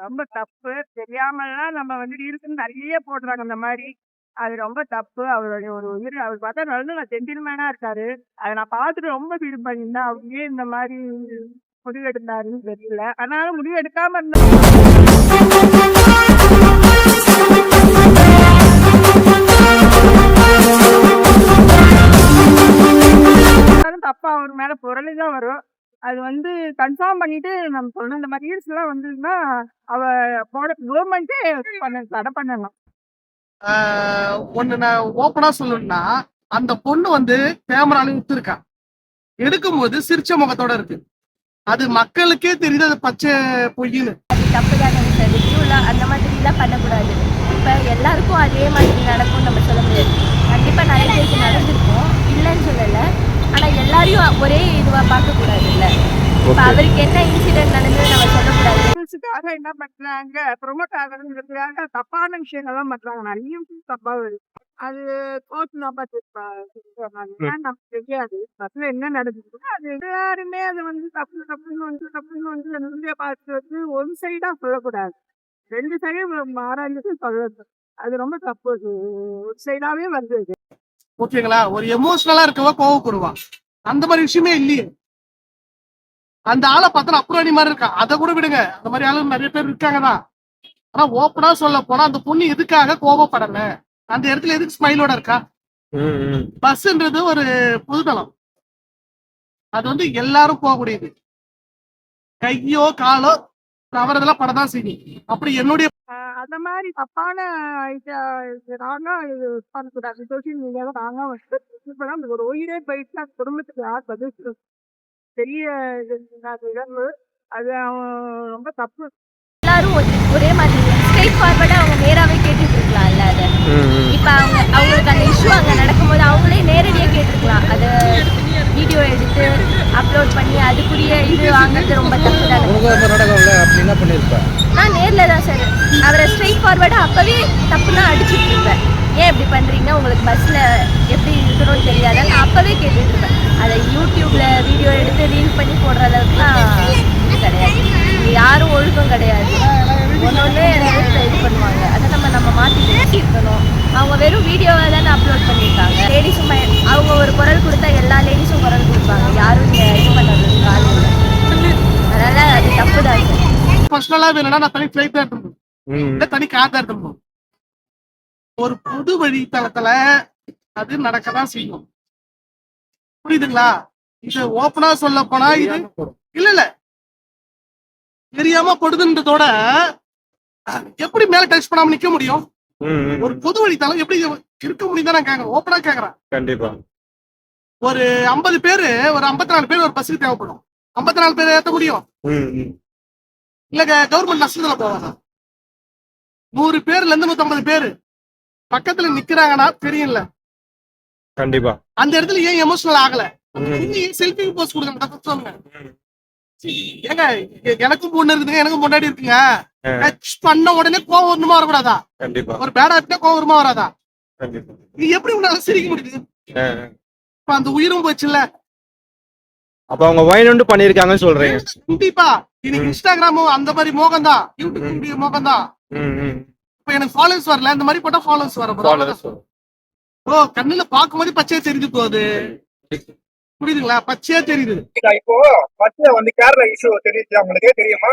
ரொம்ப தப்பு. தெரியாமலாம் நம்ம ரீல்ஸ்ன்னு நெறைய போடுறாங்க அந்த மாரி. அது ரொம்ப தப்பு. அவருடைய ஒரு உயிர் அவர் பார்த்தா நல்ல ஜென்டில்மேனா இருக்காரு. அத நான் பார்த்துட்டு ரொம்ப ஃபீல் பண்ணியிருந்தேன். அவர் ஏன் இந்த மாரி முடிவு எடுத்தாருன்னு தெரியல. ஆனாலும் முடிவு எடுக்காம இருந்தாலும் தப்பா அவர் மேல புரளி தான் வரும். அது கன்ஃபார்ம் பண்ணிட்டு நம்ம சொல்லணும். இந்த மாரி ரீல்ஸ்லாம் வந்ததுன்னா, அவ கவர்மெண்ட்டே தடை பண்ணலாம். ஒண்ணு நான் ஓப்பனா சொல்லணும்னா, அந்த பொண்ணு கேமரால வித்துருக்கா. எடுக்கும்போது சிரிச்ச முகத்தோட இருக்கு. அது மக்களுக்கே தெரியுது அது பச்சை பொய்ன்னு. அது தப்பு தானே சார். ரிவ்யூலாம் அந்த மாதிரிலாம் பண்ணக்கூடாது. இப்போ எல்லாருக்கும் அதே மாதிரி நடக்கும்னு நம்ம சொல்ல முடியாது. கண்டிப்பாக நிறைய பேருக்கு நடந்திருக்கும், இல்லைன்னு சொல்லலை. ஆனால் எல்லாரையும் ஒரே இதுவாக பார்க்கக்கூடாது இல்லை. இப்போ அவருக்கு என்ன இன்சிடென்ட் நடந்தது நம்ம சொல்லக்கூடாது. ரீல்ஸுக்காக என்ன பண்றாங்க, ப்ரொமோட் ஆகணுங்கிறதுக்காக தப்பான விஷயங்கள்லாம் பண்றாங்க. நிறைய விஷயம் தப்பா வருது. அது கோர்ட் தான் நமக்கு தெரியாது. பஸ்ல என்ன நடந்தது அது எல்லாருமே அது தப்பு தப்புன்னு நிம்மதியா பார்த்து ஒன் சைடா சொல்லக்கூடாது. 2 சைடும் ஆராய்ஞ்சு சொல்லணும். அது ரொம்ப தப்பு. அது ஒரு சைடாவே வருது. ஓகேங்களா? ஒரு எமோஷனலா இருக்கவ கோவப்படுவான். அந்த மாதிரி விஷயமே இல்லையே. அந்த ஆளை பார்த்தா அப்புறம் மாதிரி இருக்கா. அதை கூட விடுங்க. அந்த மாதிரி ஆளு நிறைய பேர் இருக்காங்கதான். ஆனா ஓப்பனா சொல்ல போனா அந்த பொண்ணு எதுக்காக கோபப்படல, அந்த இடத்துல எதுக்கு ஸ்மைலோட இருக்கா? பஸ்ன்றது ஒரு பொதுதளம். அது எல்லாரும் போகக்கூடியது. கையோ காலோ தவறுதெல்லாம் படதான் செய்யும். அப்படி என்னுடைய அந்த மாதிரி தப்பான நாங்க இது பண்ணக்கூடாது. சோசியல் மீடியால நாங்க ஒரு உயிரே போயிட்டு அந்த குடும்பத்துக்கு யார் பதில் சொல்றது? பெரிய இழப்பு. அது ரொம்ப தப்பு. எல்லாரும் ஒரே மாதிரி ஸ்ட்ரெயிட் ஃபார்வர்டாக அவங்க நேராகவே கேட்டுட்டு இருக்கலாம்ல. அதை இப்போ அவங்களுக்கு அந்த இஷ்யூ அங்கே நடக்கும்போது அவங்களே நேரடியாக கேட்டிருக்கலாம். அதை வீடியோ எடுத்து அப்லோட் பண்ணி அதுக்குரிய இது வாங்குறது ரொம்ப தப்பு தானே. நான் நேரில் தான் சார் அவரை ஸ்ட்ரெயிட் ஃபார்வர்டாக அப்போவே தப்புலாம் அடிச்சுட்டு இருப்பேன். ஏன் இப்படி பண்ணுறீங்க, உங்களுக்கு பஸ்ஸில் எப்படி இருக்கணும்னு தெரியாத நான் அப்போவே கேட்டுட்டு இருப்பேன். அதை யூடியூப்ல வீடியோ எடுத்து ரீல் பண்ணி போடுற அளவுக்குலாம் இது கிடையாது. யாரும் ஒழுக்கம் கிடையாது. ஒன்னொன்னே இது பண்ணுவாங்க. அதை நம்ம மாற்றி இருக்கணும். அவங்க வெறும் வீடியோவை தானே அப்லோட் பண்ணியிருக்காங்க. லேடிஸும் அவங்க ஒரு குரல் கொடுத்தா எல்லா லேடிஸும் குரல் கொடுப்பாங்க. யாரும் இது பண்ணுறதுக்கு ஆள் இல்லை. அதனால அது தப்பு தான். பர்சனலா வேணும்னா நான் தனி ஃபிளைட் தான் எடுத்துப்போம், தனி கார் தான் எடுத்துப்போம். ஒரு பொது வழித்தளத்துல அது நடக்கதான் செய்யும். புரியுதுங்களா? இது ஓப்பனா சொல்ல போனா இது இல்ல தெரியாம படுதுன்றதோட எப்படி மேல டச் பண்ணாம நிக்க முடியும்? ஒரு பொது வழித்தளம் எப்படி இருக்க முடியும் தான் நான் கேக்குறேன். ஓப்பனா கேக்குறேன். கண்டிப்பா ஒரு 50 பேரு ஒரு 54 பேர் ஒரு பஸ்ஸுக்கு தேவைப்படும். 54 பேர் ஏத்த முடியும் இல்ல? கவர்மெண்ட் நஷ்டத்துல போவாங்க. 100 பேர்ல இருந்து 150 பேரு பக்கத்துல நிக்கிறாங்கன்னா தெரியல. கண்டிப்பா அந்த இடத்துல ஏன் எமோஷனல் ஆகல? செல்ஃபி போஸ்ட் கொடுங்க சொல்லுங்க. ஏங்க எனக்கும் பொண்ணு இருக்குதுங்க, எனக்கும் முன்னாடி இருக்குங்க. டச் பண்ண உடனே கோவம் வருமா வரக்கூடாதா? கண்டிப்பா ஒரு பேடா இருந்தா கோவம் வருமா வராதா? நீ எப்படி உன்னால சிரிக்க முடியுது? இப்ப அந்த உயிரும் போச்சுல்ல. அப்ப அவங்க வைனண்டு பண்ணிருக்காங்கன்னு சொல்றீங்க. கண்டிப்பா இன்னைக்கு இன்ஸ்டாகிராமும் அந்த மாதிரி மோகம் தான், யூடியூப் மோகம் தான். இப்ப எனக்கு ஃபாலோவர்ஸ் வரல, அந்த மாதிரி போட்டா ஃபாலோவர்ஸ் வர ஓ கண்ணுல பாக்கும்போது பச்சையா தெரிஞ்சு போகுது. புரியுதுங்களா? பச்சையா தெரியுது. இப்போ பஸ்ல கேரளா இஷ்யூ தெரியுது, உங்களுக்கு தெரியுமா?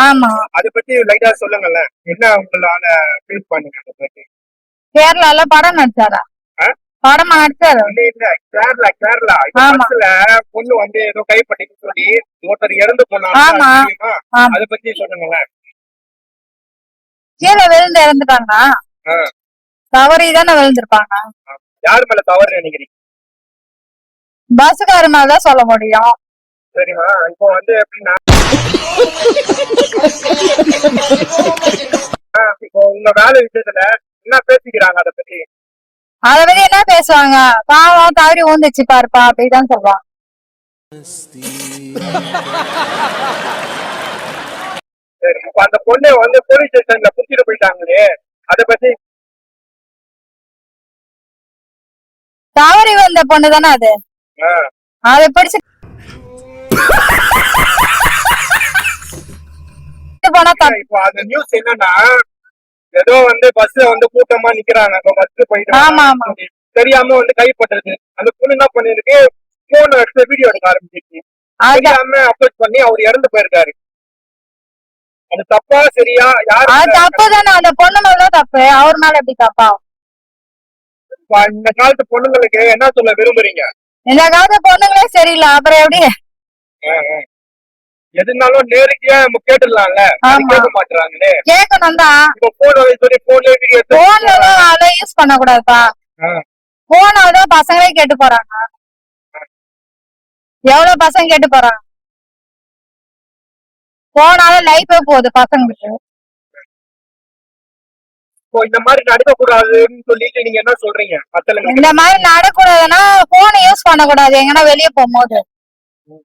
ஆமா, அதை பத்தி லைட்டா சொல்லுங்கல்ல. என்ன உங்களால ஃபீல் பண்ணுங்க அதை பத்தி? கேரளால படம் நடிச்சாரா? படமா நடிச்சாரு? கேரளா பஸ்ல பொண்ணு ஏதோ கைப்பட்டின்னு சொல்லி ஒருத்தர் இறந்து போனாங்க. அதை பத்தி சொல்லுங்களேன். கீழே விழுந்து இறந்துட்டாங்க. தவறிதானே விழுந்திருப்பாங்க. யாரு மேல தவறு நினைக்கிறீங்க? பஸ்ஸுக்கார மேலதான் சொல்ல முடியும். சரிமா, இப்போ எப்படின்னா இப்போ உங்க வேலை விஷயத்துல என்ன பேசிக்கிறாங்க அதை பத்தி என்ன பேசுவாங்க? பாவம் தவறி ஊந்துச்சு பாருப்பா அப்படிதான் சொல்லுவாங்க. சரி, இப்ப அந்த பொண்ணு போலீஸ் ஸ்டேஷன்ல புடிச்சிட்டு போயிட்டாங்களே, அதை பத்தி? தவறி வந்த பொண்ணு தானே அது. அதை பிடிச்சு போனா தப்பு. இப்போ அந்த நியூஸ் என்னன்னா ஏதோ வந்து பஸ்ல வந்து கூட்டமா நிக்கிறாங்க பஸ் போயிட்டு ஆமா ஆமா தெரியாம வந்து கைப்பற்றுறது அந்த பொண்ணு என்ன பண்ணிருக்கு போன் எடுத்து வீடியோ எடுக்க ஆரம்பிச்சிருக்கு தெரியாம அப்லோட் பண்ணி அவர் இறந்து போயிருக்காரு அது தப்பா சரியா யாரு அது தப்பு தானே, அந்த பொண்ணு மேலதான் தப்பு, அவர் மேல எப்படி தப்பா? இந்த காலத்து பொண்ணுங்களுக்கு என்ன சொல்ல விரும்புறீங்க இந்த காலத்து பொண்ணுங்களே சரியில்லை, அப்புறம் எப்படி? எதுனாலும் நேரடியா நம்ம கேட்டுடலாம்ல கேட்க மாட்டாங்களே கேட்கணும் தான், இப்போ போன் சொல்லி போன்ல வீடியோ போன்ல யூஸ் பண்ண கூடாதுப்பா. போனால்தான் பசங்களே கேட்டு போறாங்க, எவ்வளவு பசங்க கேட்டு போறாங்க. போனால லைஃபே போகுது பசங்களுக்கு. இந்த மாதிரி நடக்க கூடாதுன்னு சொல்லிட்டு நீங்க என்ன சொல்றீங்க இந்த மாதிரி நடக்கூடாதுன்னா போனை யூஸ் பண்ண கூடாது, எங்கன்னா வெளியே போகும்போது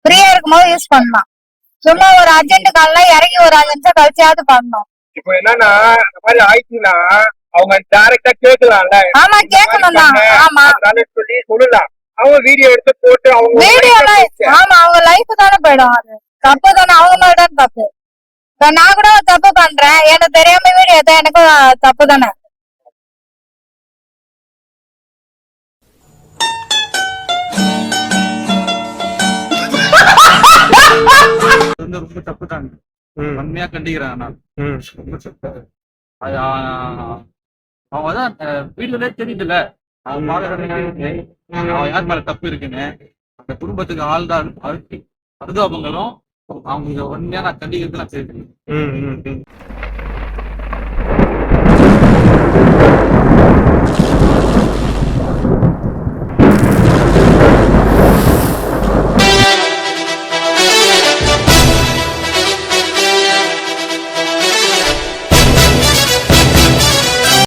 ஃப்ரீயா இருக்கும் போது யூஸ் பண்ணலாம். சும்மா ஒரு அர்ஜென்ட் கால்லாம் இறங்கி ஒரு 5 நிமிஷம் கழிச்சாவது பண்ணணும். இப்போ என்னன்னா இந்த மாதிரி ஆயிடுச்சுன்னா அவங்க டைரக்டா கேட்கலாம்ல. ஆமா கேட்கணும் தான். ஆமா சொல்லி சொல்லலாம், அவங்க வீடியோ எடுத்து போட்டு அவங்க வீடியோ ஆமா அவங்க லைஃப் தானே போயிடும், அது தப்பு தானே, அவங்க மேலதான் தப்பு. இப்ப நான் கூட தப்பு பண்றேன், எனக்கு தெரியாம வீடியோ எடுத்தா எனக்கும் தப்பு தானே. ரொம்ப தப்பு தாங்க, உண்மையா கண்டிக்கிறேன் நான். ரொம்ப தப்பு. அது அவங்க தான் வீடுகளே தெரியுதுல்ல, அவன் யார் மேல தப்பு இருக்குன்னு. அந்த குடும்பத்துக்கு ஆள்தான் அனுதாபங்களும் அவங்க உண்மையா நான் கண்டிக்கிறது நான் தெரியும்.